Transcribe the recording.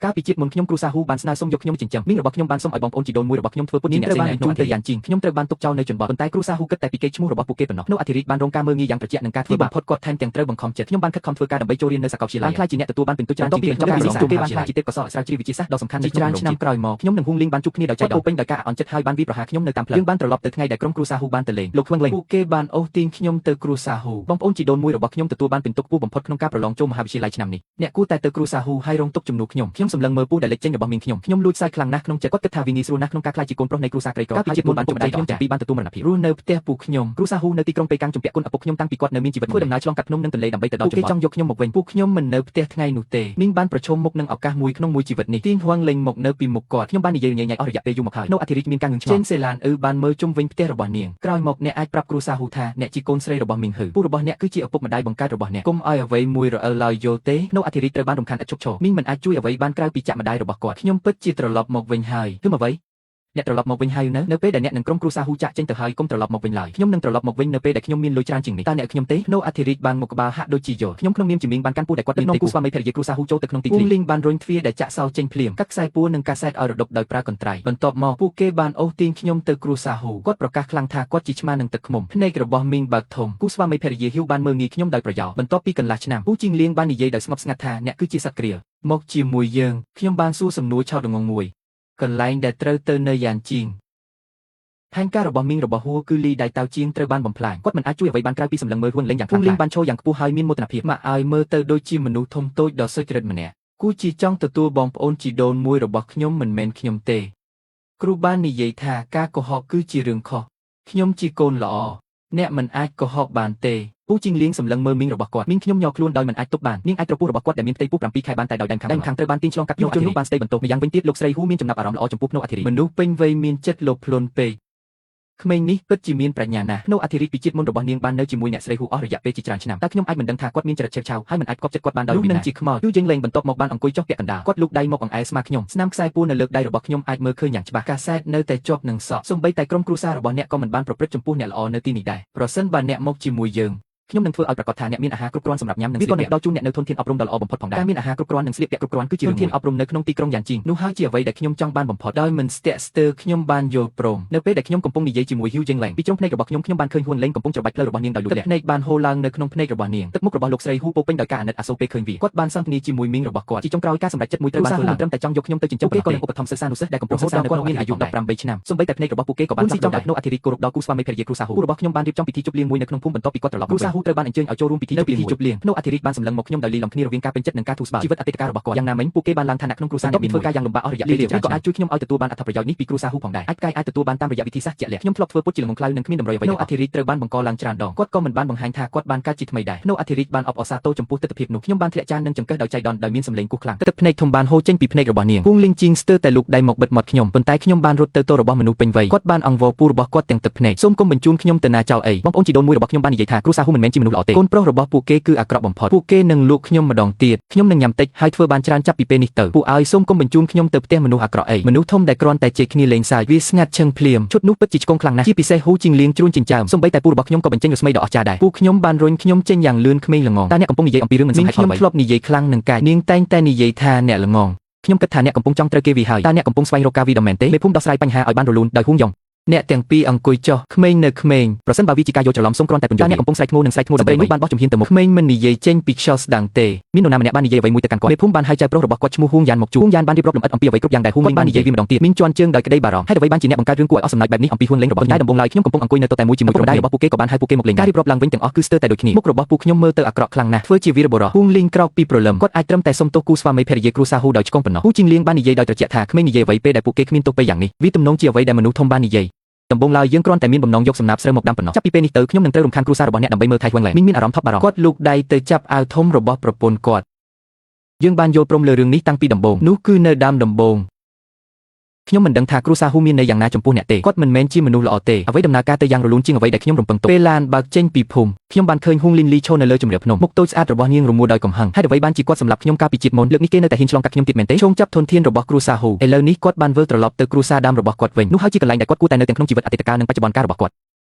កាលពីជាតិមុនខ្ញុំគ្រូសាហូបានស្នើសុំយកខ្ញុំចិញ្ចឹមមីងរបស់ខ្ញុំបានសុំឲ្យបងប្អូនជីដូនមួយរបស់ខ្ញុំធ្វើពុតជាអ្នកផ្សេងឯងទៅយ៉ាងជីងខ្ញុំត្រូវបានទុកចោលនៅជនបទប៉ុន្តែគ្រូសាហូគិតតែពីកេរ្តិ៍ឈ្មោះរបស់ពួកគេប៉ុណ្ណោះនោះអធិរាជបានរងការមើលងាយយ៉ាងត្រជាក់នឹងការធ្វើបំផុតគាត់ថែមទាំងត្រូវបង្ខំចិត្តខ្ញុំបានខិតខំធ្វើការដើម្បីចូលរៀននៅសាកលវិទ្យាល័យបានខ្លាចជាអ្នកទទួលបានពិន្ទុច្រើនជាងខ្ញុំបានពួកគេបានខ្លាចជាទេពកោសល្យស្រាវជ្រាវវិទ្យាសាស្ត្រដ៏សំខាន់នៅក្នុងឆ្នាំក្រោយមកខ្ញុំនិងហ៊ុងលីងបានជួបគ្នាដោយចែកពោពេញដោយការអន់ចិត្តហើយបានវាយប្រហារខ្ញុំនៅតាមផ្លូវយើងបានត្រឡប់ទៅថ្ងៃដែលក្រុមគ្រូសាហូបានទៅលេងលោកខ្វឹងលេងពួកគេបានអូសទាញខ្ញុំទៅគ្រូសាហូបងប្អូនជីដូនមួយរបស់ខ្ញុំទទួលបានពិន្ទុខ្ពស់បំផុតក្នុងការប្រឡងចូលមហាវិទ្យាល័យឆ្នាំនេះអ្នកគួរតែទៅគ្រូសាហូហើយរងទុកជំនួសខ្ញុំសម្លឹងមើលពូដែលលេចចេញរបស់មីងខ្ញុំលួចសើចខ្លាំងណាស់ក្នុងចិត្តគាត់គិតថាវាងាយស្រួលណាស់ក្នុងការក្លាយជាកូនប្រុសនៃគ្រួសារក្រីក្រហើយជាតិមុនបានជួបដៃខ្ញុំទាំងពីរបានទទួលមរណភាពរស់នៅផ្ទះពូខ្ញុំគ្រូសាហូនៅទីក្រុងប៉េកាំងជំពាក់គុណឪពុកខ្ញុំតាំងពីគាត់នៅមានជីវិតធ្វើដំណើរឆ្លងកាត់ភ្នំនិងទន្លេដើម្បីទៅដល់ជនបទគេចង់យកខ្ញុំមកវិញពួកខ្ញុំមិននៅផ្ទះថ្ងៃនោះទេមីងបានប្រឈមមុខនឹងឱកាសមួយក្នុងមួយជីវិតនេះទៀងហួងលេងមកនៅពីមុខគាត់ខ្ញុំបាននិយាយញ៉ៃអស់រយៈពេលយូរមកហើយនៅអធិរាជមានការងឿងឆ្លងចេនសេឡានបានមើលជុំវិញផ្ទះរបស់នាងក្រោយមកអ្នកអាចប្រាប់គ្រូសាហូថាអ្នកជាកូនស្រីរបស់មីងហឺពូរបស់អ្នកគឺជាឪពុកម្ដាយបង្កើតរបស់អ្នកកុំឲ្យអ្វីមួយរអិលឡើយយល់ទេនៅអធិរាជត្រូវបានរំខានឥតឈប់ឈរមីងមិនអាចជួយអ្វីបានក្រៅពីចាក់ម្ដាយរបស់គាត់ខ្ញុំពិតជាត្រឡប់មកវិញហើយគឺអ្វីអ្នកត្រឡប់មកវិញហើយនៅពេលដែលអ្នកនឹងក្រុមគ្រួសារហ៊ូចាក់ចេញទៅហើយកុំត្រឡប់មកវិញឡើយខ្ញុំនឹងត្រឡប់មកវិញនៅពេលដែលខ្ញុំមានលុយច្រើនជាងនេះតើអ្នកខ្ញុំទេនៅអធិរាជបានមកក្បាលហាក់ដូចជាយល់ខ្ញុំក្នុងនាមជាមីងបានកាន់ពូដែលគាត់ដឹកនាំគូស្វាមីភរិយាគ្រួសារហ៊ូចូលទៅក្នុងទីធ្លាលីងបានរុញទ្វារដែលចាក់សោចេញភ្លាមកាត់ខ្សែពួរនិងកាសែតឲ្យរដប់ដោយប្រើកន្ត្រៃបន្ទាប់មកពួកគេបានអូសទាញខ្ញុំទៅគ្រួសារហ៊ូគាត់ប្រកាសខ្លាំងថាគាត់ជាឆ្មានឹងទឹកឃ្មុំភ្នែករបស់មីងបើកធំគូស្វាមីភរិយាហ៊ូបានមើលងាយខ្ញុំដោយប្រយោលបន្ទាប់ពីកន្លះឆ្នាំពូជីងលៀងបាននិយាយដោយស្ងប់ស្ងាត់ថាអ្នកគឺជាសត្វក្រៀលមកជាមួយយើងខ្ញុំបានសួរសំណួរឆោតល្ងងមួយកន្លែងដែលត្រូវទៅនៅយ៉ាងជីងផែនការរបស់មីងរបស់ហួរគឺលីដៃតៅជាងត្រូវបានបំផ្លាញគាត់មិនអាចជួយអ្វីបានក្រៅពីសម្លឹងមើលហ៊ុនលេងយ៉ាងខ្លាំងហ៊ុនលេងបានឈរយ៉ាងខ្ពស់ហើយមានមោទនភាពមកឲ្យមើលទៅដូចជាមនុស្សធំតូចដ៏សុចរិតម្នាក់គូជាចង់ទទួលបងប្អូនជីដូនមួយរបស់ខ្ញុំមិនមែនខ្ញុំទេគ្រូបាននិយាយថាការកុហកគឺជារឿងខុសខ្ញុំជាកូនល្អអ្នកមិនអាចកុហកបានទេពូជីងលៀងសម្លឹងមើលមីងរបស់គាត់មីងខ្ញុំញ័រខ្លួនដោយមិនអាចទប់បាននាងអាចត្រពោះរបស់គាត់ដែលមានផ្ទៃពោះ7ខែបានតែដោយដៃខាងត្រូវបានទាញឆ្លងកាត់យកជននោះបានស្ដីបន្ទោសម្យ៉ាងវិញទៀតលោកស្រីហ៊ូមានចំណាប់អារម្មណ៍ល្អចំពោះភ្នូអធិរាជមនុស្សពេញវ័យមានចិត្តលោភលន់ពេកក្មេងនេះពិតជាមានប្រាជ្ញាណាស់នៅអធិរាជពីជាតិមុនរបស់នាងបាននៅជាមួយអ្នកស្រីហ៊ូអស់រយៈពេលជាច្រើនឆ្នាំតែខ្ញុំអាចមិនដឹងថាគាត់មានចរិតឆេវឆាវហើយមិនអាចកប់ចិត្តគាត់បានដោយវិណាជាខ្មោចយូយើងលេងបន្ទាប់មកបានអង្គុយចុះពាក់កណ្ដាលគាត់លូកដៃមកអង្អែលស្មាខ្ញុំស្នាមខ្សែពួរនៅលើដៃរបស់ខ្ញុំអាចមើលឃើញយ៉ាងច្បាស់កាសែតនៅតែជាប់នឹងសក់សូម្បីតែក្រុមគ្រួសាររបស់អ្នកក៏មិនបានប្រព្រឹត្តចំពោះអ្នកល្អនៅទីនេះដែរប្រសិនបើអ្នកមកជាមួយយើងខ្ញុំនឹងធ្វើឲ្យប្រកាសថាអ្នកមានអាហារគ្រប់គ្រាន់សម្រាប់ញ៉ាំនិងវាក៏នឹងដល់ជូនអ្នកនៅធនធានអប់រំដ៏ល្អបំផុតផងដែរការមានអាហារគ្រប់គ្រាន់និងស្លៀកពាក់គ្រប់គ្រាន់គឺជាធនធានអប់រំនៅក្នុងទីក្រុងយ៉ាងជីងនោះហើយជាអ្វីដែលខ្ញុំចង់បានបំផុតដោយមិនស្ទាក់ស្ទើរខ្ញុំបានយល់ព្រមនៅពេលដែលខ្ញុំកំពុងនិយាយជាមួយហ៊ូយេងឡែងពីជ្រុងភ្នែករបស់ខ្ញុំបានឃើញហ៊ុនលេងកំពុងច្របាច់ផ្លូវរបស់នាងដោយលូតលាស់ទឹកភ្នែកបានហូរឡើងនៅក្នុងភ្នែករបស់នាងទឹកមុខរបស់លោកស្រីហ៊ូពោពេញដោយការអាណិតអាសូរពេលឃើញវាគាត់បានសន្ទនាជាមួយមីងរបស់គាត់ជាចុងក្រោយការសម្រេចចិត្តមួយត្រូវបានធ្វើឡើងត្រឹមតែចង់យកខ្ញុំទៅចិញ្ចឹមពួកគេក៏នឹងឧបត្ថម្ភសិក្សានុសិស្សដែលកំពុងសិក្សានៅគាត់មានអាយុ18ឆ្នាំសូម្បីតែភ្នែករបស់ពួកគេក៏បានផ្លាស់ប្ដូរនៅអធិរាជគោរពដល់គូស្វាមីភរិយាគ្រូសាហូរបស់ខ្ញុំបានរៀបចំពិធីជប់លៀងមួយនៅក្នុងភូមិបន្ទាប់ពីគាត់ត្រឡប់គ្រូសាហូត្រូវបានអញ្ជើញឲ្យចូលរួមពិធីជប់លៀងនៅអធិរាជបានសម្លឹងមកខ្ញុំដោយលីឡំគ្នារវាងការពេញចិត្តនិងការទូស្បាជីវិតអតីតកាលរបស់គាត់យ៉ាងណាមិញពួកគេបានឡើងឋានៈក្នុងគ្រួសារអ្នកមានធ្វើការយ៉ាងលំបាកអស់រយៈពេលច្រើនក៏អាចជួយខ្ញុំឲ្យទទួលបានអត្ថប្រយោជន៍នេះពីគ្រួសារហ៊ូផងដែរអាចទទួលបានតាមរយៈវិធីសាស្ត្រជាក់លាក់ខ្ញុំធ្លាប់ធ្វើពុតជាល្ងងខ្លៅនិងគ្មានតម្រុយអ្វីនៅអធិរាជត្រូវបានបង្កឡើងច្រើនដងគាត់ក៏មិនបានបង្ហាញថាគាត់បានកើតជាថ្មីដែរនៅអធិរាជបានអបអរសាទរចំពោះទស្សនវិជ្ជានោះខ្ញុំបានធ្លាក់ចាននិងចង្កឹះដោយចៃដន្យដោយមានសម្លេងគោះខ្លាំងទឹកភ្នែកធំបានហូរចេញពីភ្នែករបស់នាងគួងលីងជីងស្ទើរតែលូកដៃមកបិទមាត់ខ្ញុំប៉ុន្តែខ្ញុំបានរត់ទៅទល់របស់មនុស្សពេញវ័យគាត់បានអង្វរពូរបស់គាត់ទាំងទឹកភ្នែកសូមកុំបញ្ជូនខ្ញុំទៅណាចោលអីបងប្អូនជីដូនមួយរបស់ខ្ញុំបាននិយាយថាគ្រូសាហ៊ូមិនមែនជាមនុស្សល្អទេកូនប្រុសរបស់ពួកគេគឺអាក្រក់បំផុតពួកគេនឹងលួចខ្ញុំម្ដងទៀតខ្ញុំនឹងញ៉ាំតិចហើយធ្វើបានច្រើនចាប់ពីពេលនេះទៅពួកឲ្យសូមកុំបញ្ជូនខ្ញុំទៅផ្ទះមនុស្សអាក្រក់អីមនុស្សធំដែលគ្រាន់តែជេរគ្នាលេងសើចវាស្ងាត់ឈឹងភ្លាមឈុតនោះពិតជាឆ្កងខ្លាំងណាស់ជាពិសេសហ៊ូជីងលៀងជ្រួញចិញ្ចើមសូម្បីតែពូរបស់ខ្ញុំក៏បញ្ចេញរស្មីដ៏អស្ចារ្យដែរពូខ្ញុំបានរុញខ្ញុំចេញយ៉ាងលឿនក្មេងល្ងងតើអ្នកកំពុងនិយាយអំពីរឿងមិនសមហេតុផលអ្វីខ្ញុំធ្លាប់និយាយខ្លាំងនឹងកាយនាងតែងតែនិយាយថាអ្នកល្ងងខ្ញុំគិតថាអ្នកកំពុងចង់ត្រូវគេវាហើយតើអ្នកកំពុងស្វែងរកការវាដ៏មែនទេមេភូមិដោះស្រាយបញ្ហាឲ្យបានរលូនដោយហ៊ូងយ៉ងអ្នកទាំងពីរអង្គុយចុះក្មេងនៅក្មេងប្រសិនបើវាជាការយល់ច្រឡំសូមគ្រាន់តែពន្យល់អ្នកកំពុងស្រែកធ្ងោនិងស្រែកធ្ងោដើម្បីនោះបានបោះជំហានទៅមុខក្មេងមិននិយាយចេញពីខ្យល់ស្ដាងទេមាននរណាម្នាក់បាននិយាយអ្វីមួយទៅកាន់គាត់មេភូមិបានហៅចៅប្រុសរបស់គាត់ឈ្មោះហ៊ូងយ៉ានមកជួបហ៊ូងយ៉ានបានរៀបរាប់លម្អិតអំពីអ្វីគ្រប់យ៉ាងដែលហ៊ូងលេងបាននិយាយវាម្ដងទៀតមីងជន់ជើងដោយក្តីបារម្ភហើយអ្វីបានជាអ្នកបង្កើតរឿងគួរឲ្យអស់សំណើចបែបនេះអំពីហ៊ុនលេងរបស់តែដំបូងឡើយខ្ញុំកំពុងអង្គុយនៅតុតែមួយជាមួយក្រុមម្ដាយរបស់ពួកគេក៏បានហៅពួកគេមកលេងការរៀបរាប់ឡើងវិញទាំងអស់គឺស្ទើរតែដូចគ្នាមុខរបស់ពួកខ្ញុំមើលទៅអាក្រក់ខ្លាំងណាស់ធ្វើជាវីរបុរសហ៊ូងលីងក្រោកពីព្រលឹមគាត់អាចត្រឹមតែសុំទោសគូស្វាមីភរិយាគ្រូសាហ៊ូដោយឆ្កងប៉ុណ្ណោះហ៊ូជីងលៀងបាននិយាយដោយត្រជាក់ថាក្មេងនិយាយអ្វីពេលដែលពួកគេគ្មានទោសពេលយ៉ាងនេះវាទំនងជាអ្វីដែលមនុស្សធំបាននិយាយដំបូងឡើយយើងគ្រាន់តែមានបំណងយកសំណាបស្រូវមកដាំប៉ុណ្ណោះចាប់ពីពេលនេះទៅខ្ញុំនឹងត្រូវរំខានគ្រួសាររបស់អ្នកដើម្បីមើលថៃហ៊ុងឡែមីងមានអារម្មណ៍ថប់បារម្ភគាត់លូកដៃទៅចាប់អាវធំរបស់ប្រពន្ធគាត់យើងបានយល់ព្រមលើរឿងនេះតាំងពីដំបូងនោះគឺនៅដើមដំបូងខ្ញុំមិនដឹងថាគ្រូសាហ៊ូមានន័យយ៉ាងណាចំពោះអ្នកទេគាត់មិនមែនជាមនុស្សល្អទេអ្វីដំណើរការទៅយ៉ាងរលូនជាងអ្វីដែលខ្ញុំរំពឹងទុកពេលឡានបើកចេញពីភូមិខ្ញុំបានឃើញហ៊ូងលីនលីឈរនៅលើជម្រាលភ្នំមុខតូចស្អាតរបស់នាងរមួលដោយកំហឹងហើយអ្វីបានជាគាត់សម្លាប់ខ្ញុំកាលពីជាតិមុនលើកនេះគេនៅតែហ៊ានឆ្លងកាត់ខ្ញុំទៀតមែនទេឈោងចាប់ធនធានរបស់គ្រូសាហ៊ូឥឡូវនេះគាត់បានវិលត្រឡប់ទៅគ្រួសារដើមរបស់គាត់វិញនោះហើយជាកន្លែងដែលគាត់គួរតែនៅទាំងក្នុងជីវិតអតីតកាលនិងបច្ចុប្បន្នកាលរបស់គាត់